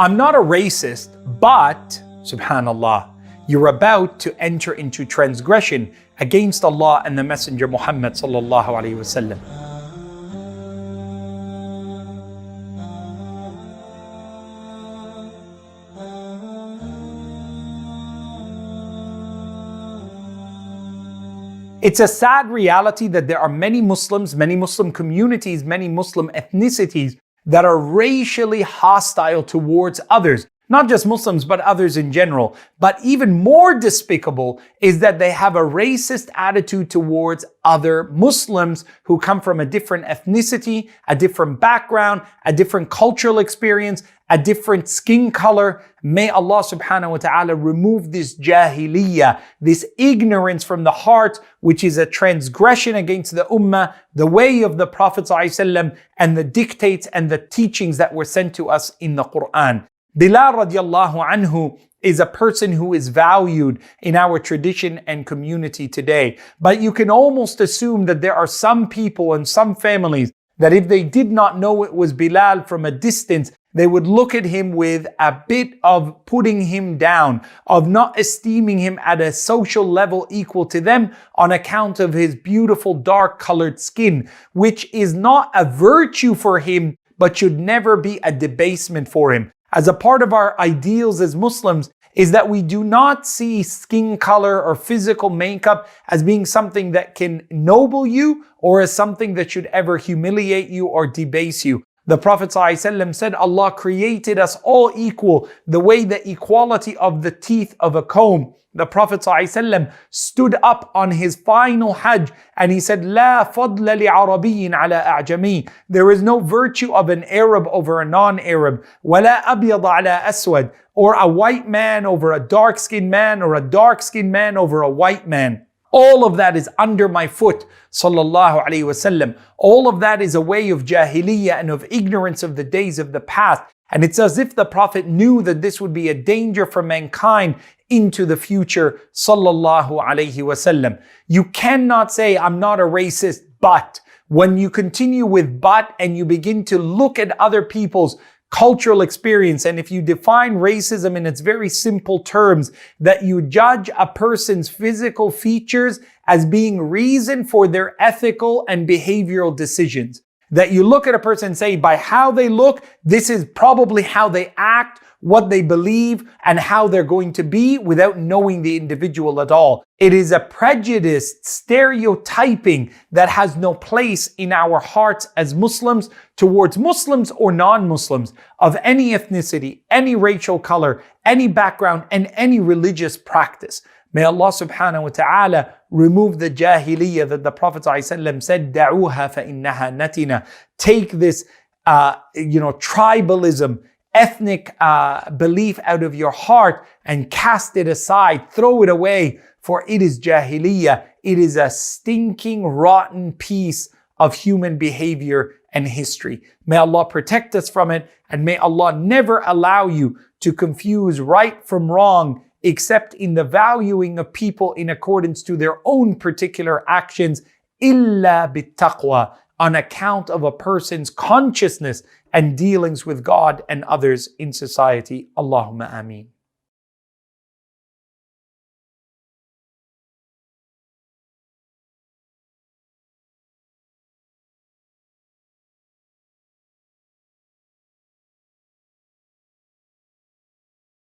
I'm not a racist, but, subhanallah, you're about to enter into transgression against Allah and the Messenger Muhammad sallallahu alaihi wasallam. It's a sad reality that there are many Muslims, many Muslim communities, many Muslim ethnicities that are racially hostile towards others. Not just Muslims, but others in general. But even more despicable is that they have a racist attitude towards other Muslims who come from a different ethnicity, a different background, a different cultural experience, a different skin color. May Allah subhanahu wa ta'ala remove this jahiliyyah, this ignorance from the heart, which is a transgression against the ummah, the way of the Prophet ﷺ, and the dictates and the teachings that were sent to us in the Qur'an. Bilal radiallahu anhu is a person who is valued in our tradition and community today. But you can almost assume that there are some people and some families that if they did not know it was Bilal from a distance, they would look at him with a bit of putting him down, of not esteeming him at a social level equal to them on account of his beautiful dark colored skin, which is not a virtue for him, but should never be a debasement for him. As a part of our ideals as Muslims is that we do not see skin color or physical makeup as being something that can ennoble you or as something that should ever humiliate you or debase you. The Prophet ﷺ said, Allah created us all equal, the way the equality of the teeth of a comb. The Prophet ﷺ stood up on his final Hajj and he said, لا فضل لعربي على أعجمي. There is no virtue of an Arab over a non-Arab. ولا أبيض على أسود. Or a white man over a dark-skinned man, or a dark-skinned man over a white man. All of that is under my foot, sallallahu alayhi wasallam. All of that is a way of jahiliyyah and of ignorance of the days of the past. And it's as if the Prophet knew that this would be a danger for mankind into the future, sallallahu alayhi wasallam. You cannot say, I'm not a racist, but when you continue with but and you begin to look at other people's cultural experience, and if you define racism in its very simple terms, that you judge a person's physical features as being reason for their ethical and behavioral decisions. That you look at a person and say, by how they look, this is probably how they act, what they believe, and how they're going to be without knowing the individual at all. It is a prejudiced stereotyping that has no place in our hearts as Muslims towards Muslims or non-Muslims of any ethnicity, any racial color, any background, and any religious practice. May Allah subhanahu wa ta'ala remove the jahiliyyah that the Prophet ﷺ said, دَعُوهَا فَإِنَّهَا نَتِنَا. Take this, tribalism, ethnic belief out of your heart and cast it aside, throw it away, for it is jahiliyyah. It is a stinking, rotten piece of human behavior and history. May Allah protect us from it, and may Allah never allow you to confuse right from wrong, except in the valuing of people in accordance to their own particular actions, illa bittaqwa, on account of a person's consciousness and dealings with God and others in society. Allahumma ameen.